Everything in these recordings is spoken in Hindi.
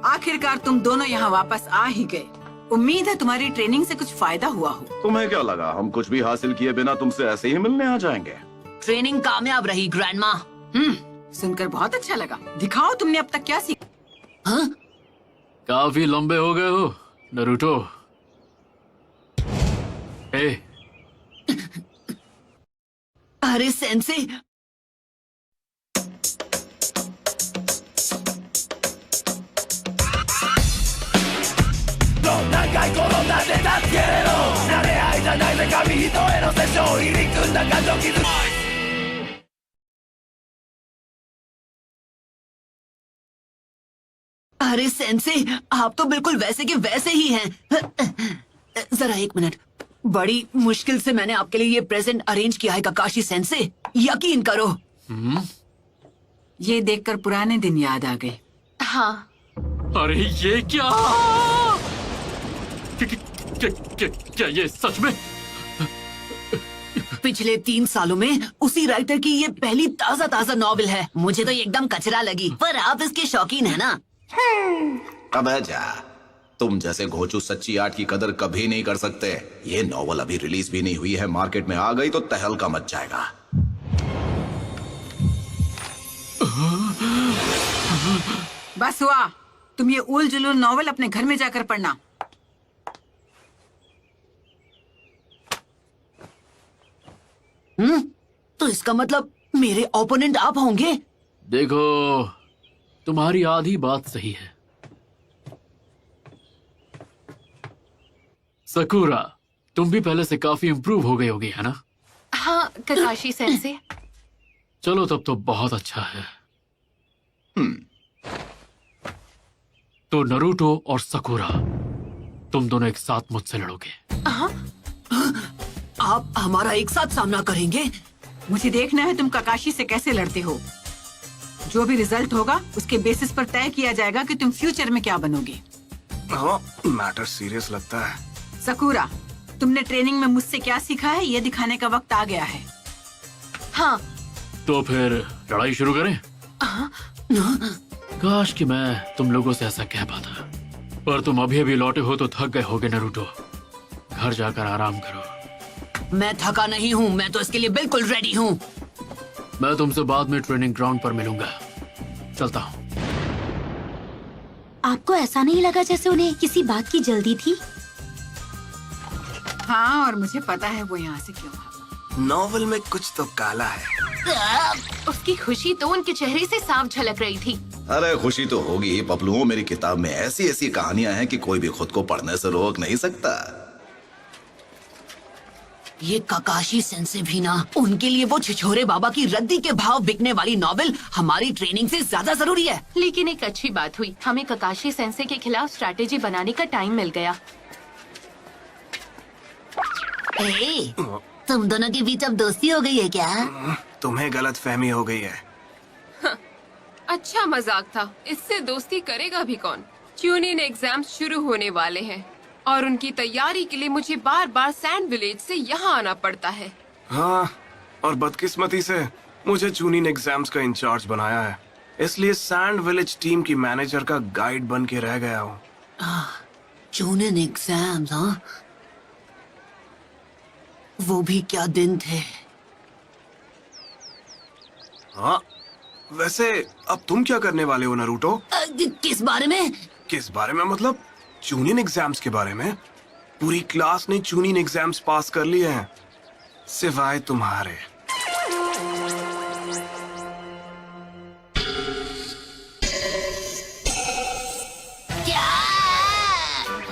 आखिरकार तुम दोनों यहाँ वापस आ ही गए। उम्मीद है तुम्हारी ट्रेनिंग से कुछ फायदा हुआ हो। तुम्हें क्या लगा हम कुछ भी हासिल किए बिना तुमसे ऐसे ही मिलने आ जाएंगे? ट्रेनिंग कामयाब रही ग्रैंडमा। सुनकर बहुत अच्छा लगा। दिखाओ तुमने अब तक क्या सीखा। हाँ? काफी लंबे हो गए हो नरूटो। ए, अरे सेंसे, अरे सेंसे, आप तो बिल्कुल वैसे के वैसे ही हैं। जरा एक मिनट, बड़ी मुश्किल से मैंने आपके लिए ये प्रेजेंट अरेंज किया है काकाशी सेंसे, यकीन करो। ये देखकर पुराने दिन याद आ गए। हाँ। अरे ये क्या? क्या ये सच में? पिछले 3 सालों में उसी राइटर की ये पहली ताजा ताजा नॉवेल है। मुझे तो ये एकदम कचरा लगी, पर आप इसके शौकीन है ना? अबे जा, तुम जैसे घोचू सच्ची आर्ट की कदर कभी नहीं कर सकते। ये नॉवल अभी रिलीज भी नहीं हुई है, मार्केट में आ गई तो तहलका मच जाएगा। बस हुआ, तुम ये उल जुलूल नॉवेल अपने घर में जाकर पढ़ना। तो इसका मतलब मेरे ओपोनेंट आप होंगे? देखो, तुम्हारी आधी बात सही है सकूरा। तुम भी पहले से काफी इम्प्रूव हो गई होगी, है ना? हाँ काकाशी सेंसे। चलो तब तो बहुत अच्छा है। तो नरूटो और सकूरा, तुम दोनों एक साथ मुझसे लड़ोगे। आप हमारा एक साथ सामना करेंगे? मुझे देखना है तुम काकाशी से कैसे लड़ते हो। जो भी रिजल्ट होगा उसके बेसिस पर तय किया जाएगा कि तुम फ्यूचर में क्या बनोगे। हाँ, मैटर सीरियस लगता है। सकूरा, तुमने ट्रेनिंग में मुझसे क्या सीखा है ये दिखाने का वक्त आ गया है। हाँ। तो फिर लड़ाई शुरू करें? काश कि मैं तुम लोगों से ऐसा कह पाता, पर तुम अभी अभी लौटे हो तो थक गए होगे नरूटो। घर जाकर आराम करो। मैं थका नहीं हूँ, मैं तो इसके लिए बिल्कुल रेडी हूँ। मैं तुमसे बाद में ट्रेनिंग ग्राउंड पर मिलूंगा। चलता हूँ। आपको ऐसा नहीं लगा जैसे उन्हें किसी बात की जल्दी थी? हाँ, और मुझे पता है वो यहाँ से क्यों भागा। नॉवल में कुछ तो काला है। उसकी खुशी तो उनके चेहरे से साफ झलक रही थी। अरे खुशी तो होगी ही पपलुओं। मेरी किताब में ऐसी ऐसी कहानियां हैं कि कोई भी खुद को पढ़ने से रोक नहीं सकता। ये काकाशी सेंसे भी ना, उनके लिए वो छिछोरे बाबा की रद्दी के भाव बिकने वाली नॉवेल हमारी ट्रेनिंग से ज्यादा जरूरी है। लेकिन एक अच्छी बात हुई, हमें काकाशी सेंसे के खिलाफ स्ट्रैटेजी बनाने का टाइम मिल गया। ए, तुम दोनों के बीच अब दोस्ती हो गई है क्या? तुम्हें गलत फहमी हो गई है। अच्छा मजाक था, इससे दोस्ती करेगा भी कौन। ट्यूनिंग एग्जाम्स शुरू होने वाले हैं और उनकी तैयारी के लिए मुझे बार बार सैंड विलेज से यहाँ आना पड़ता है। हाँ, और बदकिस्मती से मुझे चूनिन एग्जाम्स का इंचार्ज बनाया है, इसलिए सैंड विलेज टीम की मैनेजर का गाइड बन के रह गया हूँ। चूनिन एग्जाम्स, हाँ? वो भी क्या दिन थे। हाँ, वैसे अब तुम क्या करने वाले हो नरूटो? किस बारे में? किस बारे में मतलब? चूनिन एग्जाम्स के बारे में। पूरी क्लास ने चूनिन एग्जाम्स पास कर लिए हैं, सिवाय तुम्हारे। क्या?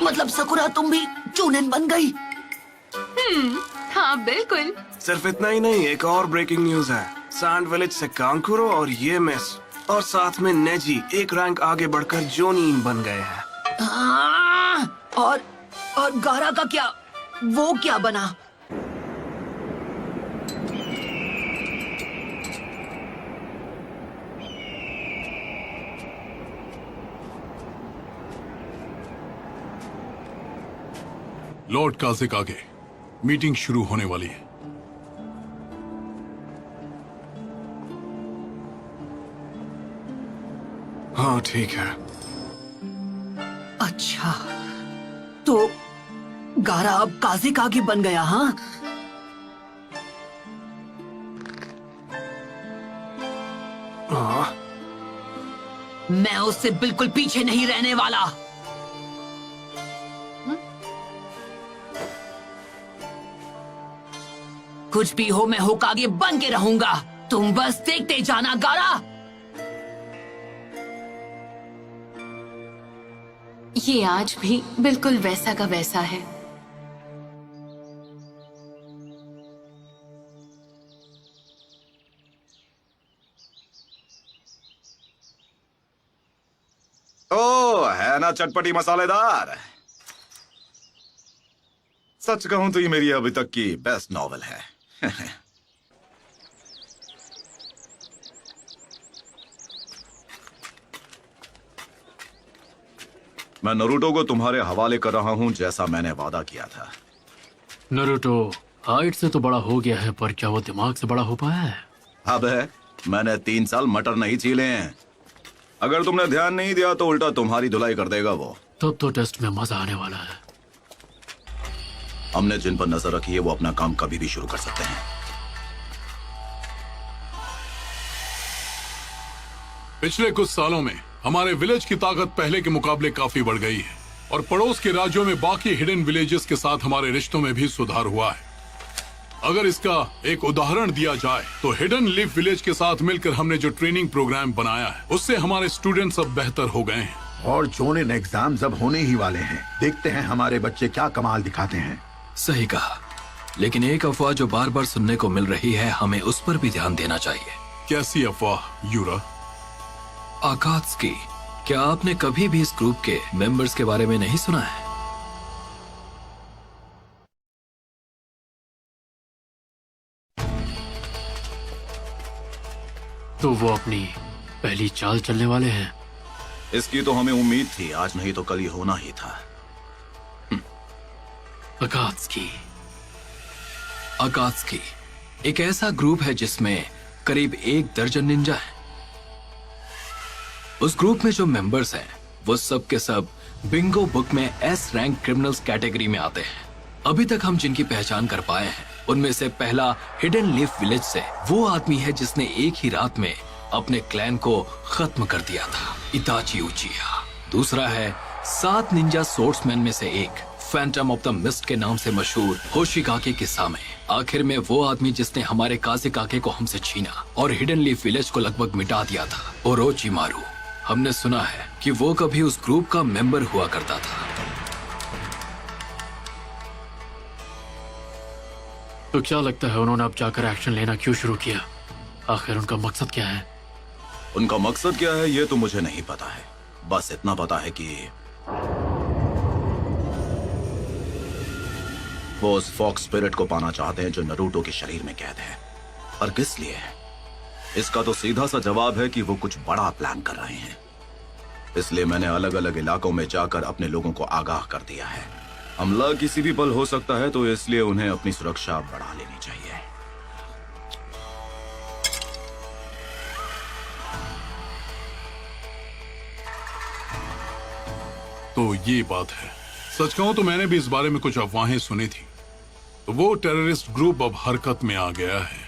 मतलब सकुरा तुम भी चूनिन बन गई? हाँ बिल्कुल। सिर्फ इतना ही नहीं, एक और ब्रेकिंग न्यूज है। सैंड विलेज से कांकुरो और ये मिस और साथ में नेजी एक रैंक आगे बढ़कर जोनीन बन गए हैं। और गारा का क्या? वो क्या बना? लॉर्ड काजिक आगे, मीटिंग शुरू होने वाली है। हाँ ठीक है। अच्छा, तो गारा अब काज़ेकागे बन गया, हाँ? हाँ, मैं उससे बिल्कुल पीछे नहीं रहने वाला। कुछ भी हो, मैं होकागे बन के रहूंगा। तुम बस देखते जाना, गारा। ये आज भी बिल्कुल वैसा का वैसा है। ओ, है ना चटपटी मसालेदार। सच कहूं तो ये मेरी अभी तक की बेस्ट नॉवेल है। मैं नरूटो को तुम्हारे हवाले कर रहा हूं, जैसा मैंने वादा किया था। नरूटो हाइट से तो बड़ा हो गया है, पर क्या वो दिमाग से बड़ा हो पाया है? अब है, मैंने 3 साल मटर नहीं छीले हैं। अगर तुमने ध्यान नहीं दिया तो उल्टा तुम्हारी धुलाई कर देगा वो। तब तो टेस्ट में मजा आने वाला है। हमने जिन पर नजर रखी है वो अपना काम कभी भी शुरू कर सकते हैं। पिछले कुछ सालों में हमारे विलेज की ताकत पहले के मुकाबले काफी बढ़ गई है और पड़ोस के राज्यों में बाकी हिडन विलेजेस के साथ हमारे रिश्तों में भी सुधार हुआ है। अगर इसका एक उदाहरण दिया जाए तो हिडन लीफ विलेज के साथ मिलकर हमने जो ट्रेनिंग प्रोग्राम बनाया है उससे हमारे स्टूडेंट्स अब बेहतर हो गए हैं। और जोनिन एग्जाम्स अब होने ही वाले हैं। देखते हैं हमारे बच्चे क्या कमाल दिखाते हैं। सही कहा, लेकिन एक अफवाह जो बार बार सुनने को मिल रही है, हमें उस पर भी ध्यान देना चाहिए। कैसी अफवाह यूरा? आकात्सुकी, क्या आपने कभी भी इस ग्रुप के मेंबर्स के बारे में नहीं सुना है? तो वो अपनी पहली चाल चलने वाले हैं। इसकी तो हमें उम्मीद थी, आज नहीं तो कल ही होना ही था। अकात्सुकी एक ऐसा ग्रुप है जिसमें करीब 1 दर्जन निंजा है। उस ग्रुप में जो मेंबर्स हैं वो सब के सब बिंगो बुक में एस रैंक क्रिमिनल्स कैटेगरी में आते हैं। अभी तक हम जिनकी पहचान कर पाए हैं उनमें से पहला हिडन लीफ विलेज से वो आदमी है जिसने एक ही रात में अपने क्लैन को खत्म कर दिया था, इताची उचिहा। दूसरा है 7 निंजा सोर्ट्समैन में से एक, फैंटम ऑफ द मिस्ट के नाम से मशहूर होशिकाके किसामे। आखिर में वो आदमी जिसने हमारे काज़ेकागे को हमसे छीना और हिडन लीफ विलेज को लगभग मिटा दिया था, ओरोचिमारू। हमने सुना है कि वो कभी उस ग्रुप का मेंबर हुआ करता था। तो क्या लगता है उन्होंने अब जाकर एक्शन लेना क्यों शुरू किया? आखिर उनका मकसद क्या है? उनका मकसद क्या है ये तो मुझे नहीं पता है। बस इतना पता है कि वो उस फॉक्स स्पिरिट को पाना चाहते हैं जो नरूटो के शरीर में कैद है। और किस लिए? इसका तो सीधा सा जवाब है कि वो कुछ बड़ा प्लान कर रहे हैं। इसलिए मैंने अलग अलग इलाकों में जाकर अपने लोगों को आगाह कर दिया है। हमला किसी भी पल हो सकता है, तो इसलिए उन्हें अपनी सुरक्षा बढ़ा लेनी चाहिए। तो ये बात है। सच कहूं तो मैंने भी इस बारे में कुछ अफवाहें सुनी थी। तो वो टेररिस्ट ग्रुप अब हरकत में आ गया है।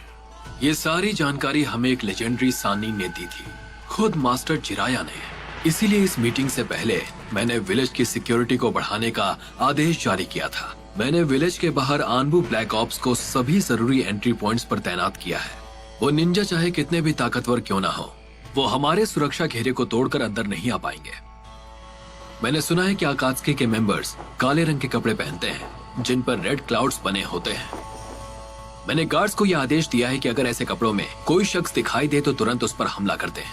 ये सारी जानकारी हमें एक लेजेंडरी सानी ने दी थी, खुद मास्टर जिराया ने। इसीलिए इस मीटिंग से पहले मैंने विलेज की सिक्योरिटी को बढ़ाने का आदेश जारी किया था। मैंने विलेज के बाहर आनबू ब्लैक ऑप्स को सभी जरूरी एंट्री पॉइंट्स पर तैनात किया है। वो निंजा चाहे कितने भी ताकतवर क्यों ना हो, वो हमारे सुरक्षा घेरे को तोड़कर अंदर नहीं आ पाएंगे। मैंने सुना है कि आकात्सुकी के मेंबर्स काले रंग के कपड़े पहनते हैं जिन पर रेड क्लाउड्स बने होते हैं। मैंने गार्ड्स को यह आदेश दिया है कि अगर ऐसे कपड़ों में कोई शख्स दिखाई दे तो तुरंत उस पर हमला कर दें।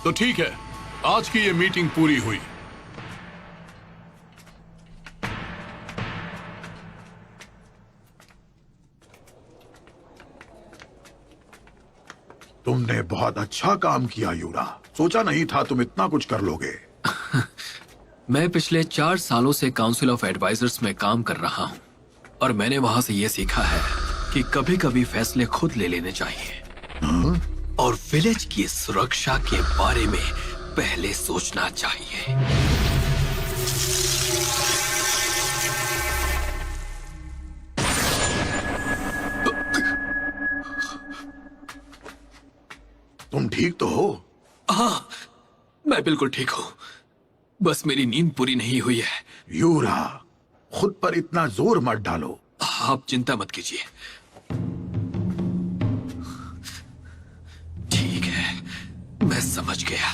तो ठीक है, आज की ये मीटिंग पूरी हुई। तुमने बहुत अच्छा काम किया यूरा। सोचा नहीं था तुम इतना कुछ कर लोगे। मैं पिछले 4 सालों से काउंसिल ऑफ एडवाइजर्स में काम कर रहा हूँ और मैंने वहाँ से ये सीखा है कि कभी कभी फैसले खुद ले लेने चाहिए। और विलेज की सुरक्षा के बारे में पहले सोचना चाहिए। तुम ठीक तो हो? हाँ, मैं बिल्कुल ठीक हूँ। बस मेरी नींद पूरी नहीं हुई है। यूरा, खुद पर इतना जोर मत डालो। आप चिंता मत कीजिए। ठीक है, मैं समझ गया।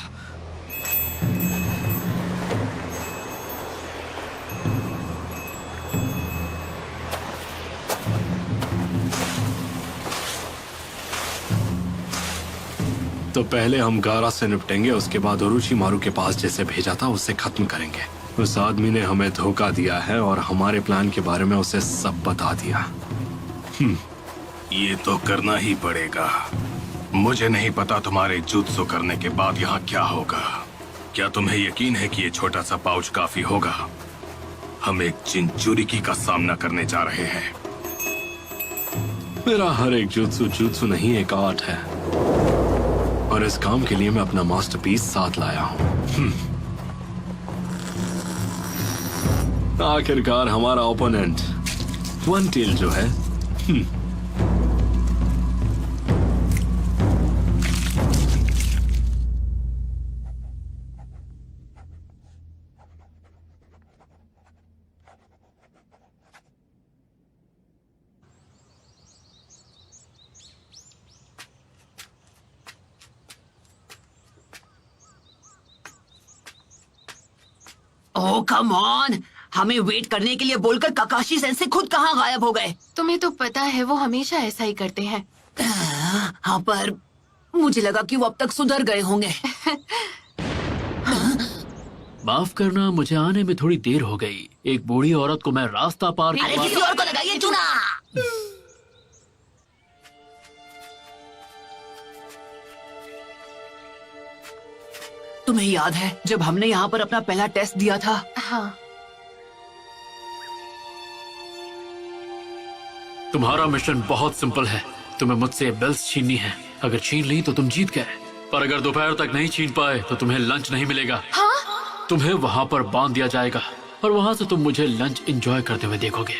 तो पहले हम गारा से निपटेंगे, उसके बाद ओरोचिमारू के पास जैसे भेजा था उससे खत्म करेंगे। उस आदमी ने हमें धोखा दिया है और हमारे प्लान के बारे में उसे सब बता दिया। ये तो करना ही पड़ेगा। मुझे नहीं पता तुम्हारे जुत्सु करने के बाद यहाँ क्या होगा। क्या तुम्हें यकीन है कि ये छोटा सा पाउच काफी होगा? हम एक चिंचुरिकी का सामना करने जा रहे हैं। मेरा हर एक जुत्सु जुत्सु नहीं, एक आर्ट है, और इस काम के लिए मैं अपना मास्टरपीस साथ लाया हूँ। आखिरकार हमारा ओपोनेंट वन टेल जो है। ओह कम ऑन, हमें वेट करने के लिए बोलकर काकाशी सेंसे खुद कहाँ गायब हो गए? तुम्हें तो पता है वो हमेशा ऐसा ही करते हैं। हाँ, पर मुझे लगा कि वो अब तक सुधर गए होंगे। माफ करना, मुझे आने में थोड़ी देर हो गई। एक बूढ़ी औरत को मैं रास्ता पार अरे किसी और को लगाइए चूना। तुम्हें याद है जब हमने यहाँ पर अपना पहला टेस्ट दिया था? हाँ। तुम्हारा मिशन बहुत सिंपल है। तुम्हें मुझसे बेल्स छीननी है। अगर छीन ली तो तुम जीत गए, पर अगर दोपहर तक नहीं छीन पाए तो तुम्हें लंच नहीं मिलेगा। हाँ? तुम्हें वहाँ पर बांध दिया जाएगा और वहाँ से तुम मुझे लंच एंजॉय करते हुए देखोगे।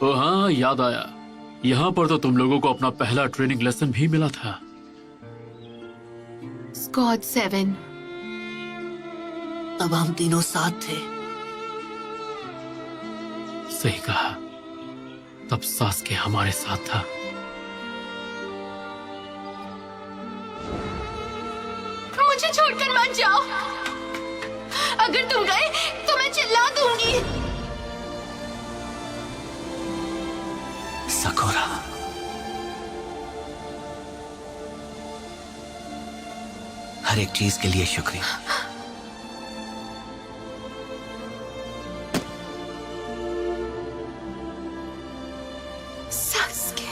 ओ हाँ, याद आया, यहाँ पर तो तुम लोगों को अपना पहला ट्रेनिंग लेसन भी मिला था। स्क्वाड 7। तब हम तीनों साथ थे। सही कहा, तब सास्के हमारे साथ था। मुझे छोड़कर मत जाओ। अगर तुम गए तो मैं चिल्ला दूंगी। सकोरा, हर एक चीज के लिए शुक्रिया। Sasuke,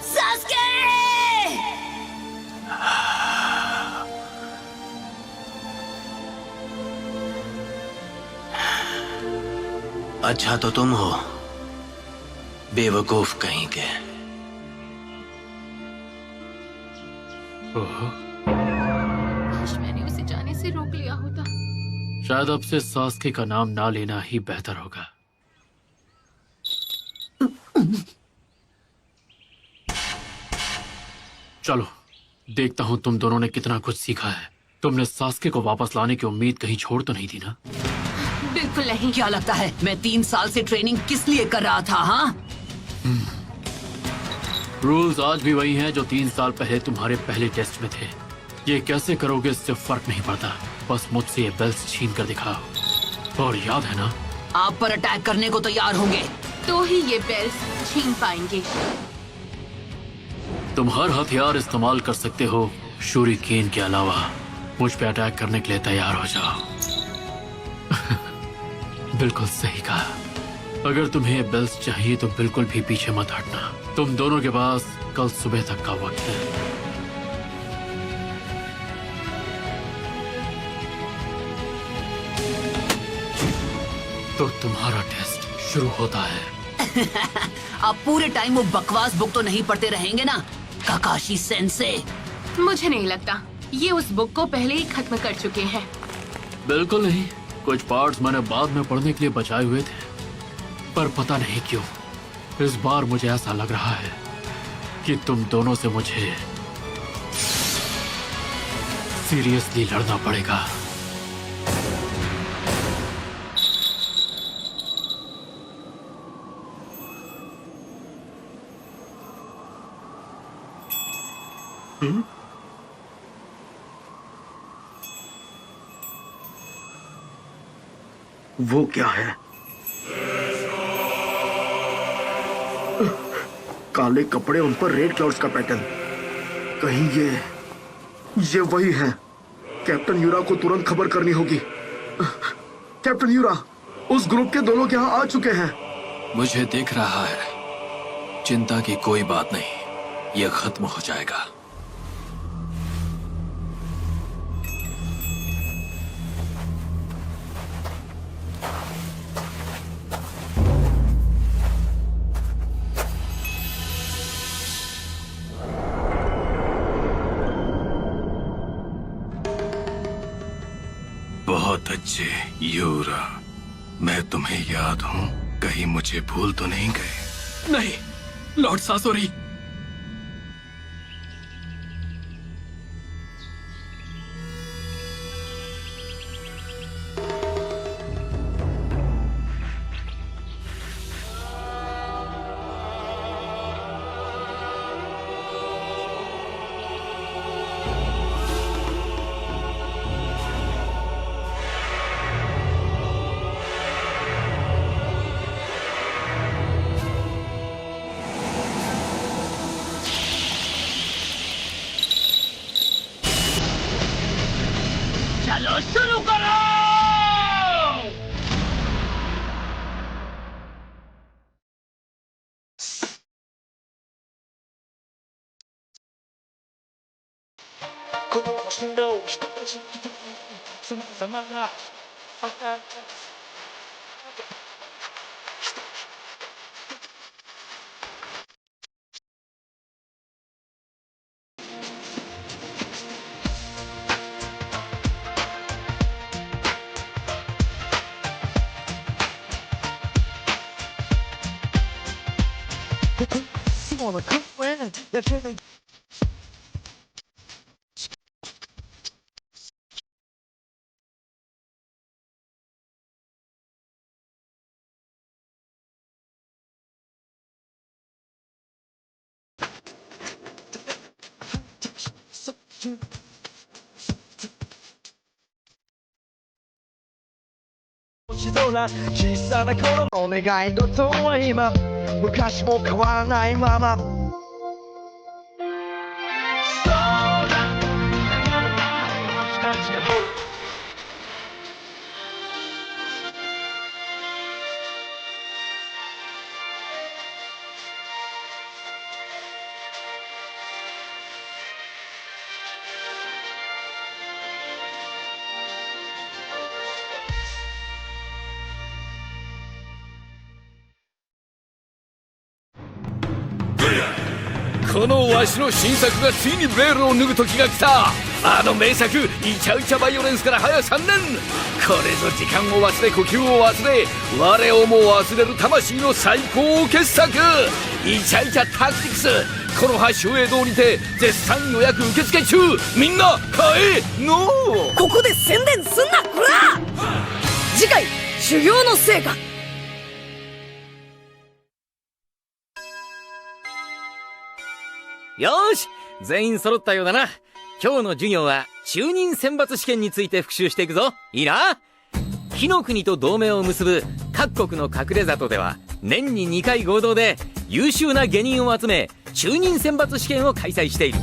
Sasuke! अच्छा तो तुम हो, बेवकूफ कहीं के। मैंने उसे जाने से रोक लिया होता। शायद अब से सास्के का नाम ना लेना ही बेहतर होगा। चलो, देखता हूँ तुम दोनों ने कितना कुछ सीखा है। तुमने सास्के को वापस लाने की उम्मीद कहीं छोड़ तो नहीं दी ना? बिल्कुल नहीं। क्या लगता है मैं 3 साल से ट्रेनिंग किस लिए कर रहा था? हाँ, रूल्स आज भी वही हैं जो 3 साल पहले तुम्हारे पहले टेस्ट में थे। ये कैसे करोगे इससे फर्क नहीं पड़ता, बस मुझसे ये बेल्स छीन कर दिखाओ। और याद है ना, आप पर अटैक करने को तैयार होंगे तो ही ये बेल्स छीन पाएंगे। तुम हर हथियार इस्तेमाल कर सकते हो शूरिकेन के अलावा। मुझ पे अटैक करने के लिए तैयार हो जाओ। बिल्कुल सही कहा। अगर तुम्हें ये बेल्स चाहिए तो बिल्कुल भी पीछे मत हटना। तुम दोनों के पास कल सुबह तक का वक्त है। तो तुम्हारा टेस्ट शुरू होता है। आप पूरे टाइम वो बकवास बुक तो नहीं पढ़ते रहेंगे ना, काकाशी सेंसे? मुझे नहीं लगता, ये उस बुक को पहले ही खत्म कर चुके हैं। बिल्कुल नहीं, कुछ पार्ट्स मैंने बाद में पढ़ने के लिए बचाए हुए थे, पर पता नहीं क्यों इस बार मुझे ऐसा लग रहा है कि तुम दोनों से मुझे सीरियसली लड़ना पड़ेगा। वो क्या है? काले कपड़े, उन पर रेड क्लाउड्स का पैटर्न। कहीं ये वही है। कैप्टन यूरा को तुरंत खबर करनी होगी। कैप्टन यूरा, उस ग्रुप के 2 लोग यहाँ आ चुके हैं। मुझे दिख रहा है। चिंता की कोई बात नहीं, यह खत्म हो जाएगा। बहुत अच्छे यूरा, मैं तुम्हें याद हूँ। कहीं मुझे भूल तो नहीं गए? नहीं, लॉर्ड सासोरी। चलो शुरू करो।そうな小さな頃のお願い事は今昔も変わらないままそうだもしかして僕このわしの新作がついにベールを脱ぐ時が来た。あの名作イチャイチャバイオレンスから早3年。これぞ時間を忘れ呼吸を忘れ我をも忘れる魂の最高傑作イチャイチャタクティクス。この葉秀英堂にて絶賛予約受付中。みんな買えのここで宣伝すんなこら。次回修行の成果。よーし、全員揃ったようだな。今日の授業は中忍選抜試験について復習していくぞ。いいな。火の国と同盟を結ぶ各国の隠れ里では年に2回合同で優秀な下忍を集め中忍選抜試験を開催している。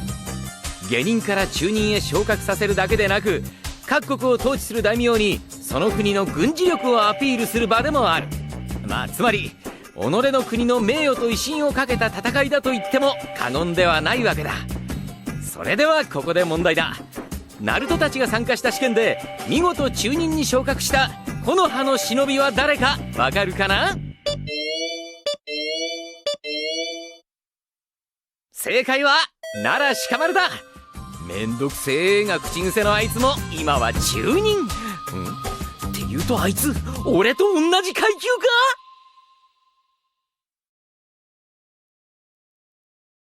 下忍から中忍へ昇格させるだけでなく各国を統治する大名にその国の軍事力をアピールする場でもある。まあつまり己の国の名誉と威信をかけた戦いだと言っても過言ではないわけだ。それではここで問題だ。ナルトたちが参加した試験で見事中忍に昇格した木の葉の忍びは誰かわかるかな？正解は奈良鹿丸だ。めんどくせえが口癖のあいつも今は中忍。って言うとあいつ俺と同じ階級か。